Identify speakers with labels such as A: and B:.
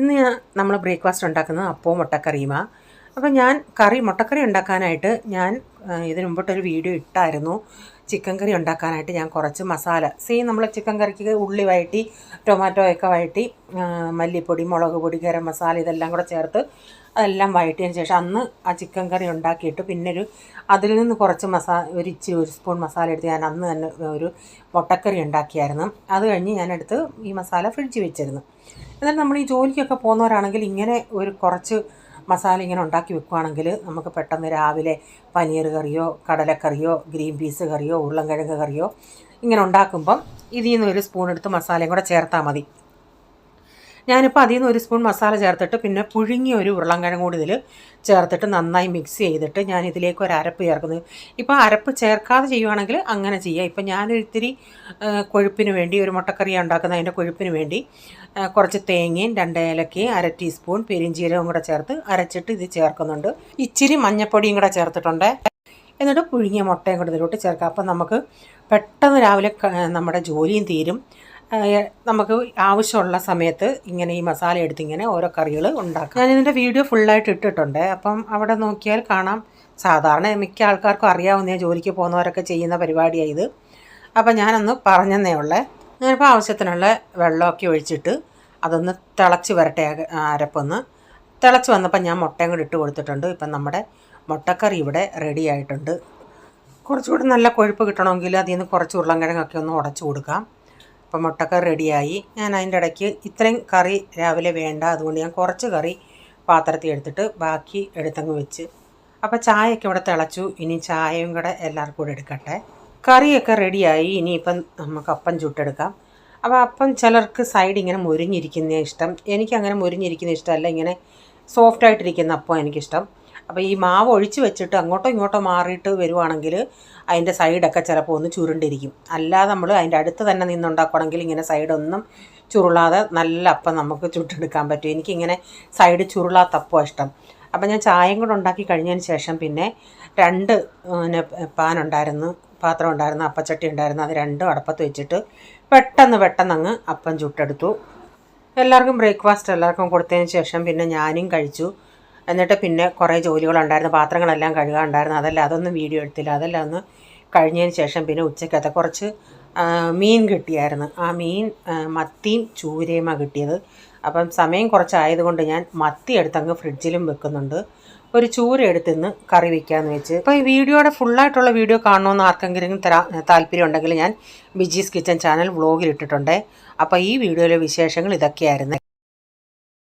A: ഇന്ന് നമ്മൾ ബ്രേക്ക്ഫാസ്റ്റ് ഉണ്ടാക്കുന്നത് അപ്പവും മുട്ടക്കറിയുമാണ്. അപ്പോൾ ഞാൻ മുട്ടക്കറി ഉണ്ടാക്കാനായിട്ട് ഞാൻ ഇതിനു മുമ്പിട്ടൊരു വീഡിയോ ഇട്ടായിരുന്നു. ചിക്കൻ കറി ഉണ്ടാക്കാനായിട്ട് ഞാൻ കുറച്ച് മസാല നമ്മൾ ചിക്കൻ കറിക്ക് ഉള്ളി വഴറ്റി ടൊമാറ്റോ ഒക്കെ വഴറ്റി മല്ലിപ്പൊടി, മുളക് പൊടി, ഗരം മസാല ഇതെല്ലാം കൂടെ ചേർത്ത് അതെല്ലാം വഴറ്റിയതിന് ശേഷം അന്ന് ആ ചിക്കൻ കറി ഉണ്ടാക്കിയിട്ട് പിന്നെ അതിൽ നിന്ന് കുറച്ച് ഒരു സ്പൂൺ മസാല എടുത്ത് ഞാൻ അന്ന് തന്നെ ഒരു മുട്ടക്കറി ഉണ്ടാക്കിയായിരുന്നു. അത് കഴിഞ്ഞ് ഞാനെടുത്ത് ഈ മസാല ഫ്രിഡ്ജിൽ വെച്ചിരുന്നു. എന്നാൽ നമ്മൾ ഈ ജോലിക്കൊക്കെ പോകുന്നവരാണെങ്കിൽ ഇങ്ങനെ കുറച്ച് മസാല ഇങ്ങനെ ഉണ്ടാക്കി വെക്കുകയാണെങ്കിൽ നമുക്ക് പെട്ടെന്ന് രാവിലെ പനീർ കറിയോ കടലക്കറിയോ ഗ്രീൻ പീസ് കറിയോ ഉരുളൻകിഴങ്ങ് കറിയോ ഇങ്ങനെ ഉണ്ടാക്കുമ്പം ഇതിൽ നിന്ന് ഒരു സ്പൂൺ എടുത്ത് മസാലയും കൂടെ ചേർത്താൽ മതി. ഞാനിപ്പോൾ അതിൽ നിന്ന് ഒരു സ്പൂൺ മസാല ചേർത്തിട്ട് പിന്നെ പുഴുങ്ങിയ ഒരു ഉരുളൻകിഴങ്ങ് കൂടി ഇതിൽ ചേർത്തിട്ട് നന്നായി മിക്സ് ചെയ്തിട്ട് ഞാൻ ഇതിലേക്ക് ഒരു അരപ്പ് ചേർക്കുന്നത്. ഇപ്പോൾ അരപ്പ് ചേർക്കാതെ ചെയ്യുവാണെങ്കിൽ അങ്ങനെ ചെയ്യുക. ഇപ്പം ഞാനൊരിത്തിരി കൊഴുപ്പിന് വേണ്ടി ഒരു മുട്ടക്കറി ഉണ്ടാക്കുന്ന അതിൻ്റെ കൊഴുപ്പിന് വേണ്ടി കുറച്ച് തേങ്ങയും 2 ഏലക്കയും 1/2 ടീസ്പൂൺ പെരിഞ്ചീരകവും കൂടെ ചേർത്ത് അരച്ചിട്ട് ഇത് ചേർക്കുന്നുണ്ട്. ഇച്ചിരി മഞ്ഞൾപ്പൊടിയും കൂടെ ചേർത്തിട്ടുണ്ട്. എന്നിട്ട് പുഴുങ്ങിയ മുട്ടയും കൂടെ ഇതിലോട്ട് ചേർക്കാം. അപ്പം നമുക്ക് പെട്ടെന്ന് രാവിലെ നമ്മുടെ ജോലിയും തീരും. നമുക്ക് ആവശ്യമുള്ള സമയത്ത് ഇങ്ങനെ ഈ മസാല എടുത്ത് ഇങ്ങനെ ഓരോ കറികൾ ഉണ്ടാക്കാം. ഞാനിതിൻ്റെ വീഡിയോ ഫുള്ളായിട്ട് ഇട്ടിട്ടുണ്ട്. അപ്പം അവിടെ നോക്കിയാൽ കാണാം. സാധാരണ മിക്ക ആൾക്കാർക്കും അറിയാവുന്ന ജോലിക്ക് പോകുന്നവരൊക്കെ ചെയ്യുന്ന പരിപാടിയാണ് ഇത്. അപ്പം ഞാനൊന്ന് പറഞ്ഞതേ ഉള്ളേ. ഞാനിപ്പോൾ ആവശ്യത്തിനുള്ള വെള്ളമൊക്കെ ഒഴിച്ചിട്ട് അതൊന്ന് തിളച്ച് വരട്ടെ. അരപ്പൊന്ന് തിളച്ച് വന്നപ്പോൾ ഞാൻ മുട്ടയും കൂടി ഇട്ട് കൊടുത്തിട്ടുണ്ട്. ഇപ്പം നമ്മുടെ മുട്ടക്കറി ഇവിടെ റെഡി ആയിട്ടുണ്ട്. കുറച്ചുകൂടി നല്ല കൊഴുപ്പ് കിട്ടണമെങ്കിൽ അതിൽ നിന്ന് കുറച്ച് ഉരുളൻകിഴങ്ങൊക്കെ ഒന്ന് ഉടച്ചു കൊടുക്കാം. അപ്പം മുട്ടക്കറി റെഡിയായി. ഞാൻ അതിൻ്റെ ഇടയ്ക്ക് ഇത്രയും കറി രാവിലെ വേണ്ട, അതുകൊണ്ട് ഞാൻ കുറച്ച് കറി പാത്രത്തിൽ എടുത്തിട്ട് ബാക്കി എടുത്തങ്ങ് വെച്ച്. അപ്പോൾ ചായയൊക്കെ ഇവിടെ തിളച്ചു. ഇനി ചായയും കൂടെ എല്ലാവർക്കും കൂടെ എടുക്കട്ടെ. കറിയൊക്കെ റെഡിയായി. ഇനിയിപ്പം നമുക്ക് അപ്പം ചുട്ടെടുക്കാം. അപ്പോൾ അപ്പം ചിലർക്ക് സൈഡ് ഇങ്ങനെ മുരിഞ്ഞിരിക്കുന്ന ഇഷ്ടം. എനിക്കങ്ങനെ മുരിഞ്ഞിരിക്കുന്ന ഇഷ്ടമല്ല, ഇങ്ങനെ സോഫ്റ്റായിട്ടിരിക്കുന്ന അപ്പം എനിക്കിഷ്ടം. അപ്പോൾ ഈ മാവ് ഒഴിച്ച് വെച്ചിട്ട് അങ്ങോട്ടോ ഇങ്ങോട്ടോ മാറിയിട്ട് വരുവാണെങ്കിൽ അതിൻ്റെ സൈഡൊക്കെ ചിലപ്പോൾ ഒന്ന് ചുരുണ്ടിരിക്കും. അല്ലാതെ നമ്മൾ അതിൻ്റെ അടുത്ത് തന്നെ നിന്നുണ്ടാക്കുകയാണെങ്കിൽ ഇങ്ങനെ സൈഡൊന്നും ചുരുളാതെ നല്ല അപ്പം നമുക്ക് ചുട്ടെടുക്കാൻ പറ്റും. എനിക്കിങ്ങനെ സൈഡ് ചുരുളാത്ത അപ്പം ഇഷ്ടം. അപ്പം ഞാൻ ചായയും കൂടെ ഉണ്ടാക്കി കഴിഞ്ഞതിന് ശേഷം പിന്നെ 2 പാത്രം ഉണ്ടായിരുന്നു, അപ്പച്ചട്ടി ഉണ്ടായിരുന്നു. അത് 2 അടുപ്പത്ത് വെച്ചിട്ട് പെട്ടെന്ന് അങ്ങ് അപ്പം ചുട്ടെടുത്തു. എല്ലാവർക്കും ബ്രേക്ക്ഫാസ്റ്റ് എല്ലാവർക്കും കൊടുത്തതിന് ശേഷം പിന്നെ ഞാനും കഴിച്ചു. എന്നിട്ട് പിന്നെ കുറേ ജോലികളുണ്ടായിരുന്നു, പാത്രങ്ങളെല്ലാം കഴുകാനുണ്ടായിരുന്നു. അതൊന്നും വീഡിയോ എടുത്തില്ല. അതെല്ലാം ഒന്ന് കഴിഞ്ഞതിന് ശേഷം പിന്നെ ഉച്ചക്കത്തെ കുറച്ച് മീൻ കിട്ടിയായിരുന്നു. ആ മീൻ മത്തിയും ചൂരയുമാണ് കിട്ടിയത്. അപ്പം സമയം കുറച്ചായതുകൊണ്ട് ഞാൻ മത്തി എടുത്തങ്ങ് ഫ്രിഡ്ജിലും വെക്കുന്നുണ്ട്. ഒരു ചൂര എടുത്തിന്ന് കറി വയ്ക്കാമെന്ന് വെച്ച്. അപ്പോൾ ഈ വീഡിയോയുടെ ഫുള്ളായിട്ടുള്ള വീഡിയോ കാണണമെന്ന് ആർക്കെങ്കിലും താല്പര്യം ഉണ്ടെങ്കിൽ ഞാൻ ബിജീസ് കിച്ചൻ ചാനൽ വ്ളോഗിൽ ഇട്ടിട്ടുണ്ട്. അപ്പോൾ ഈ വീഡിയോയിലെ വിശേഷങ്ങൾ ഇതൊക്കെയായിരുന്നു.